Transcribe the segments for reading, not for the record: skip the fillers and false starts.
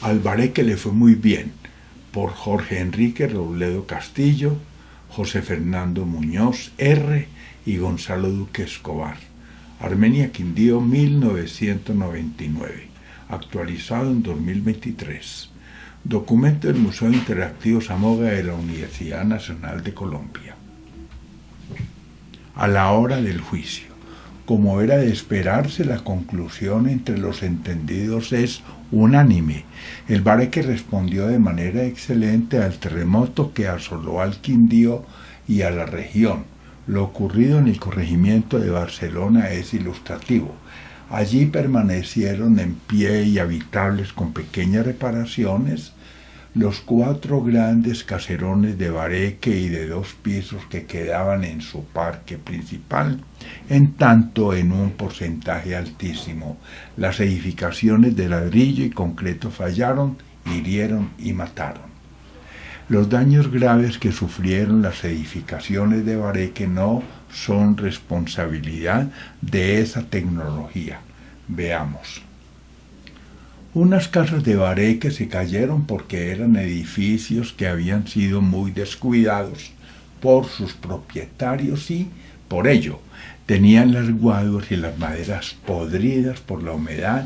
Al Bareque le fue muy bien, por Jorge Enrique Robledo Castillo, José Fernando Muñoz R. y Gonzalo Duque Escobar. Armenia Quindío, 1999, actualizado en 2023. Documento del Museo Interactivo Zamoga de la Universidad Nacional de Colombia. A la hora del juicio. Como era de esperarse, la conclusión entre los entendidos es unánime. El Bareque respondió de manera excelente al terremoto que asoló al Quindío y a la región. Lo ocurrido en el corregimiento de Barcelona es ilustrativo. Allí permanecieron en pie y habitables con pequeñas reparaciones los 4 grandes caserones de Bareque y de 2 pisos que quedaban en su parque principal, en tanto en un porcentaje altísimo las edificaciones de ladrillo y concreto fallaron, hirieron y mataron. Los daños graves que sufrieron las edificaciones de Bareque no son responsabilidad de esa tecnología. Veamos. Unas casas de Bareque se cayeron porque eran edificios que habían sido muy descuidados por sus propietarios y, por ello, tenían las guaduas y las maderas podridas por la humedad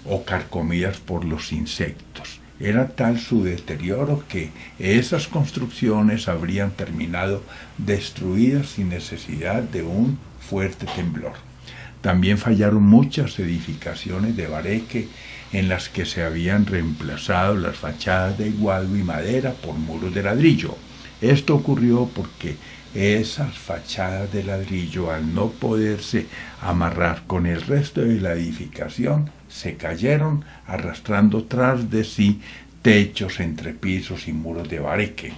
o carcomidas por los insectos. Era tal su deterioro que esas construcciones habrían terminado destruidas sin necesidad de un fuerte temblor. También fallaron muchas edificaciones de Bareque en las que se habían reemplazado las fachadas de guadua y madera por muros de ladrillo. Esto ocurrió porque esas fachadas de ladrillo, al no poderse amarrar con el resto de la edificación, se cayeron arrastrando tras de sí techos, entrepisos y muros de Bareque.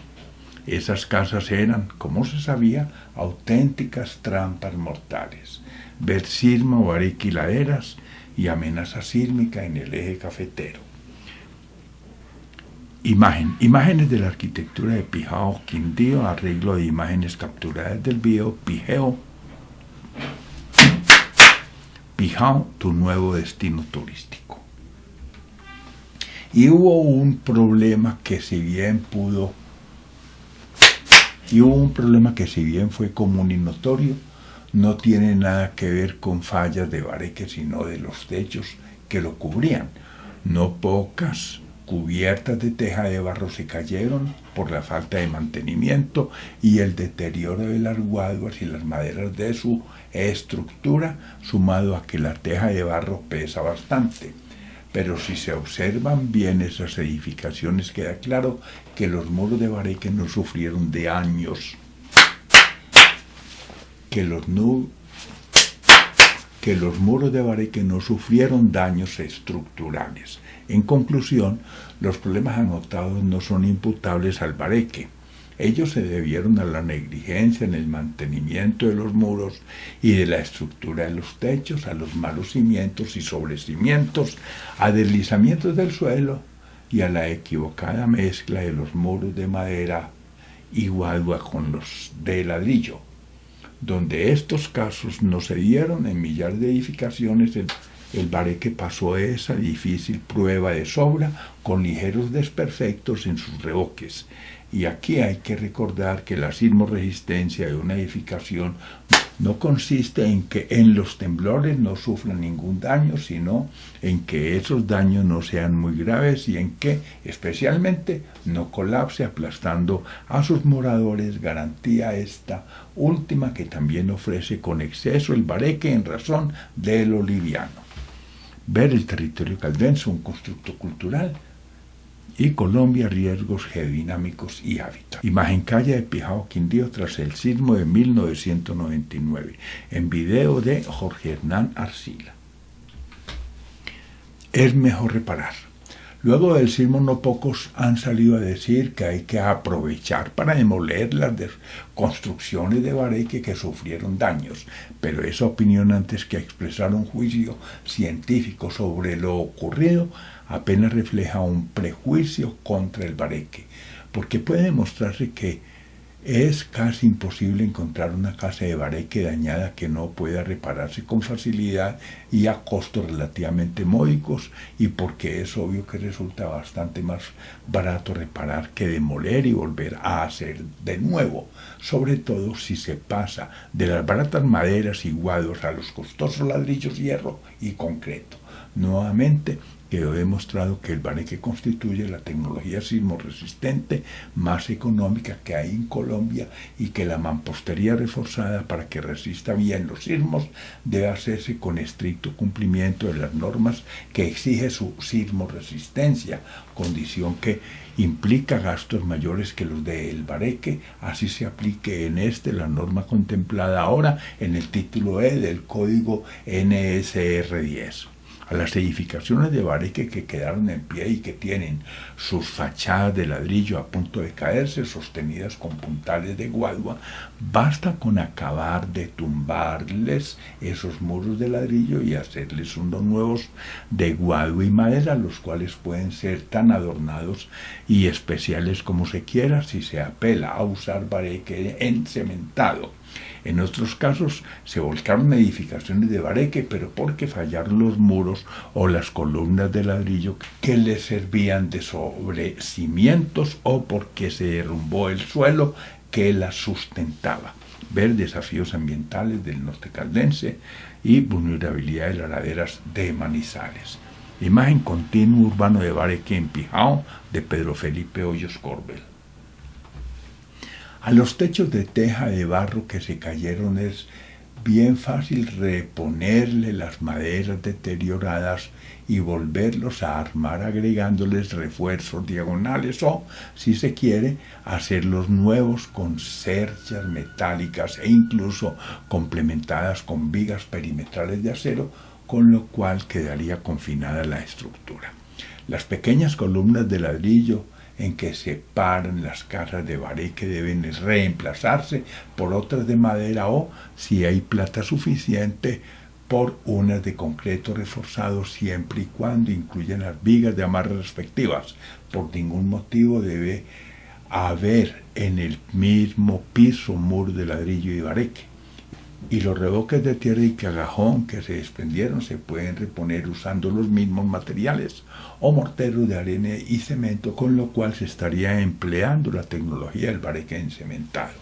Esas casas eran, como se sabía, auténticas trampas mortales. Ver sismo, Bareque y laderas y amenaza sísmica en el eje cafetero. Imágenes de la arquitectura de Pijao, Quindío, arreglo de imágenes capturadas del video Pijao, tu nuevo destino turístico. Y hubo un problema que si bien fue común y notorio, no tiene nada que ver con fallas de Bareque, sino de los techos que lo cubrían. No pocas cubiertas de teja de barro se cayeron por la falta de mantenimiento y el deterioro de las guaduas y las maderas de su estructura, sumado a que la teja de barro pesa bastante. Pero si se observan bien esas edificaciones, queda claro que los muros de Bareque no sufrieron daños, que los muros de Bareque no sufrieron daños estructurales. En conclusión, los problemas anotados no son imputables al Bareque. Ellos se debieron a la negligencia en el mantenimiento de los muros y de la estructura de los techos, a los malos cimientos y sobrecimientos, a deslizamientos del suelo y a la equivocada mezcla de los muros de madera y guadua con los de ladrillo. Donde estos casos no se dieron en millares de edificaciones, el Bareque pasó esa difícil prueba de sobra con ligeros desperfectos en sus revoques. Y aquí hay que recordar que la sismoresistencia de una edificación no consiste en que en los temblores no sufran ningún daño, sino en que esos daños no sean muy graves y en que, especialmente, no colapse aplastando a sus moradores, garantía esta última que también ofrece con exceso el Bareque en razón de lo liviano. Ver el territorio caldense, un constructo cultural, y Colombia, riesgos geodinámicos y hábitat. Imagen calle de Pijao, Quindío, tras el sismo de 1999, en video de Jorge Hernán Arcila. Es mejor reparar. Luego del sismo no pocos han salido a decir que hay que aprovechar para demoler las construcciones de Bareque que sufrieron daños, pero esa opinión, antes que expresar un juicio científico sobre lo ocurrido, apenas refleja un prejuicio contra el Bareque, porque puede demostrarse que Es casi imposible encontrar una casa de bareque dañada que no pueda repararse con facilidad y a costos relativamente módicos, y porque es obvio que resulta bastante más barato reparar que demoler y volver a hacer de nuevo, sobre todo si se pasa de las baratas maderas y guados a los costosos ladrillos, hierro y concreto. Nuevamente, quedó demostrado que el bareque constituye la tecnología sismorresistente más económica que hay en Colombia, y que la mampostería reforzada para que resista bien los sismos debe hacerse con estricto cumplimiento de las normas que exige su sismorresistencia, condición que implica gastos mayores que los del bareque, así se aplique en la norma contemplada ahora en el título E del código NSR 10. A las edificaciones de bareque que quedaron en pie y que tienen sus fachadas de ladrillo a punto de caerse, sostenidas con puntales de guadua, basta con acabar de tumbarles esos muros de ladrillo y hacerles unos nuevos de guadua y madera, los cuales pueden ser tan adornados y especiales como se quiera, si se apela a usar bareque encementado. En otros casos se volcaron edificaciones de bareque, pero porque fallaron los muros o las columnas de ladrillo que les servían de sobrecimientos, o porque se derrumbó el suelo que las sustentaba. Ver desafíos ambientales del norte caldense y vulnerabilidad de las laderas de Manizales. Imagen continuo urbano de bareque en Pijao, de Pedro Felipe Hoyos Corbel. A los techos de teja de barro que se cayeron es bien fácil reponerle las maderas deterioradas y volverlos a armar agregándoles refuerzos diagonales o, si se quiere, hacerlos nuevos con cerchas metálicas e incluso complementadas con vigas perimetrales de acero, con lo cual quedaría confinada la estructura. Las pequeñas columnas de ladrillo en que se paran las casas de bareque deben reemplazarse por otras de madera o, si hay plata suficiente, por unas de concreto reforzado, siempre y cuando incluyan las vigas de amarre respectivas. Por ningún motivo debe haber en el mismo piso muro de ladrillo y bareque. Y los revoques de tierra y cagajón que se desprendieron se pueden reponer usando los mismos materiales o morteros de arena y cemento, con lo cual se estaría empleando la tecnología del bareque encementado.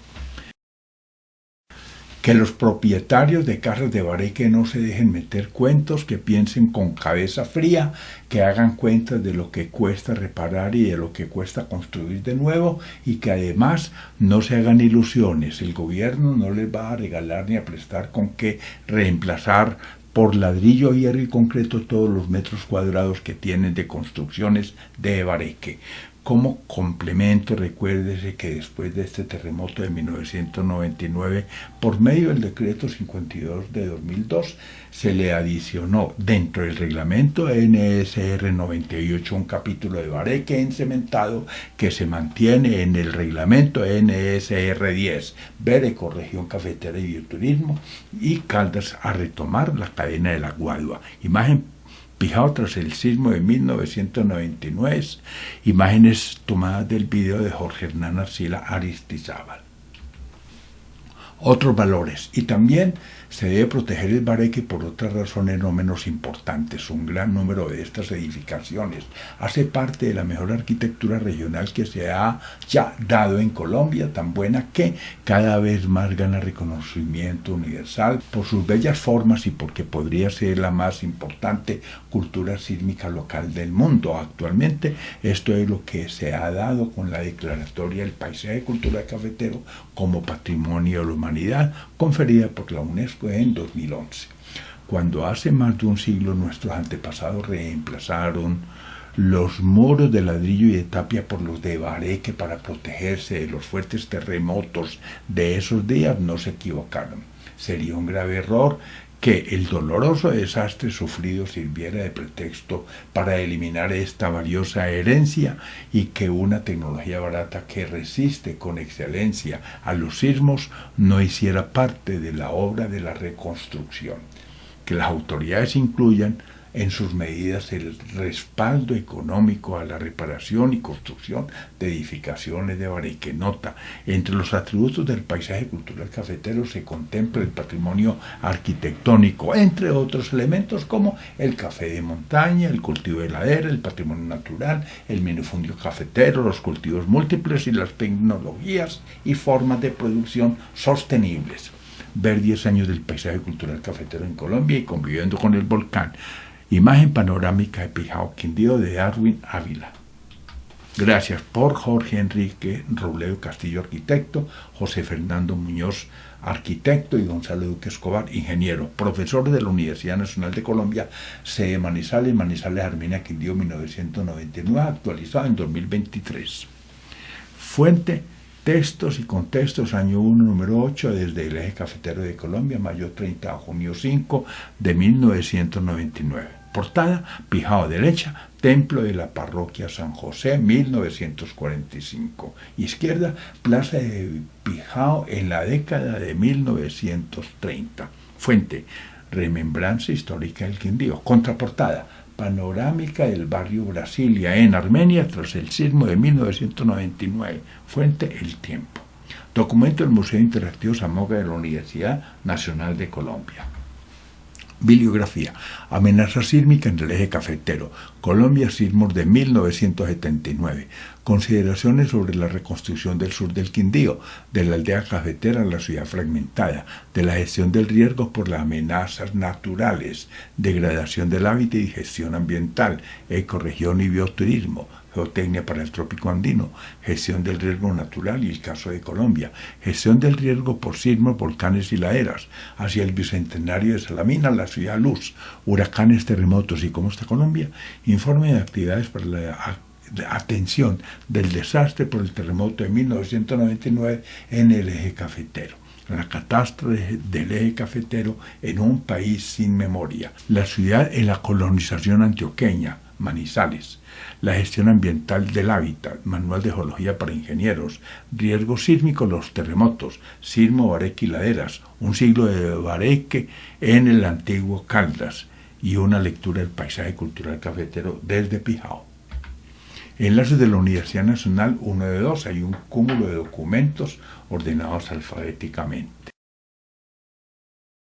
Que los propietarios de casas de bareque no se dejen meter cuentos, que piensen con cabeza fría, que hagan cuentas de lo que cuesta reparar y de lo que cuesta construir de nuevo, y que además no se hagan ilusiones. El gobierno no les va a regalar ni a prestar con qué reemplazar por ladrillo, hierro y concreto todos los metros cuadrados que tienen de construcciones de bareque. Como complemento, recuérdese que después de este terremoto de 1999, por medio del decreto 52 de 2002, se le adicionó dentro del reglamento NSR 98 un capítulo de bareque encementado que se mantiene en el reglamento NSR 10. Ver ecorregión cafetera y bioturismo, y Caldas a retomar la cadena de la guadua. Imagen Pijao tras el sismo de 1999, imágenes tomadas del video de Jorge Hernán Arcila Aristizábal. Otros valores, y también se debe proteger el bareque por otras razones no menos importantes. Un gran número de estas edificaciones hace parte de la mejor arquitectura regional que se ha ya dado en Colombia, tan buena que cada vez más gana reconocimiento universal por sus bellas formas y porque podría ser la más importante cultura sísmica local del mundo. Actualmente esto es lo que se ha dado con la declaratoria del paisaje cultural cafetero como patrimonio de la humanidad, conferida por la UNESCO en 2011. Cuando hace más de un siglo nuestros antepasados reemplazaron los muros de ladrillo y de tapia por los de bareque para protegerse de los fuertes terremotos de esos días, no se equivocaron. Sería un grave error que el doloroso desastre sufrido sirviera de pretexto para eliminar esta valiosa herencia, y que una tecnología barata que resiste con excelencia a los sismos no hiciera parte de la obra de la reconstrucción. Que las autoridades incluyan en sus medidas el respaldo económico a la reparación y construcción de edificaciones de Bareque. Nota, entre los atributos del paisaje cultural cafetero se contempla el patrimonio arquitectónico, entre otros elementos como el café de montaña, el cultivo de ladera, el patrimonio natural, el minifundio cafetero, los cultivos múltiples y las tecnologías y formas de producción sostenibles. Ver 10 años del paisaje cultural cafetero en Colombia y conviviendo con el volcán. Imagen panorámica de Pijao, Quindío, de Darwin Ávila. Gracias por Jorge Enrique Robledo Castillo, arquitecto, José Fernando Muñoz, arquitecto, y Gonzalo Duque Escobar, ingeniero, profesor de la Universidad Nacional de Colombia, sede Manizales, Armenia, Quindío, 1999, actualizado en 2023. Fuente: Textos y Contextos, año 1, número 8, desde el Eje Cafetero de Colombia, mayo 30 a junio 5 de 1999. Portada: Pijao derecha, Templo de la Parroquia San José, 1945. Izquierda: Plaza de Pijao en la década de 1930. Fuente: Remembranza Histórica del Quindío. Contraportada: Panorámica del barrio Brasilia en Armenia tras el sismo de 1999. Fuente: El Tiempo. Documento del Museo Interactivo Zamoga de la Universidad Nacional de Colombia. Bibliografía: Amenaza sísmica en el eje cafetero, Colombia, sismos de 1979. Consideraciones sobre la reconstrucción del sur del Quindío, de la aldea cafetera a la ciudad fragmentada, de la gestión del riesgo por las amenazas naturales, degradación del hábitat y gestión ambiental, ecorregión y bioturismo, geotecnia para el trópico andino, gestión del riesgo natural y el caso de Colombia, gestión del riesgo por sismos, volcanes y laderas, hacia el bicentenario de Salamina, la ciudad luz, huracanes, terremotos y cómo está Colombia, informe de actividades para la atención del desastre por el terremoto de 1999 en el eje cafetero. La catástrofe del eje cafetero en un país sin memoria. La ciudad en la colonización antioqueña, Manizales. La gestión ambiental del hábitat, manual de geología para ingenieros, riesgo sísmico, los terremotos, sismo, Bareque y laderas, un siglo de Bareque en el antiguo Caldas, y una lectura del paisaje cultural cafetero desde Pijao. Enlaces de la Universidad Nacional 1 de 2, hay un cúmulo de documentos ordenados alfabéticamente.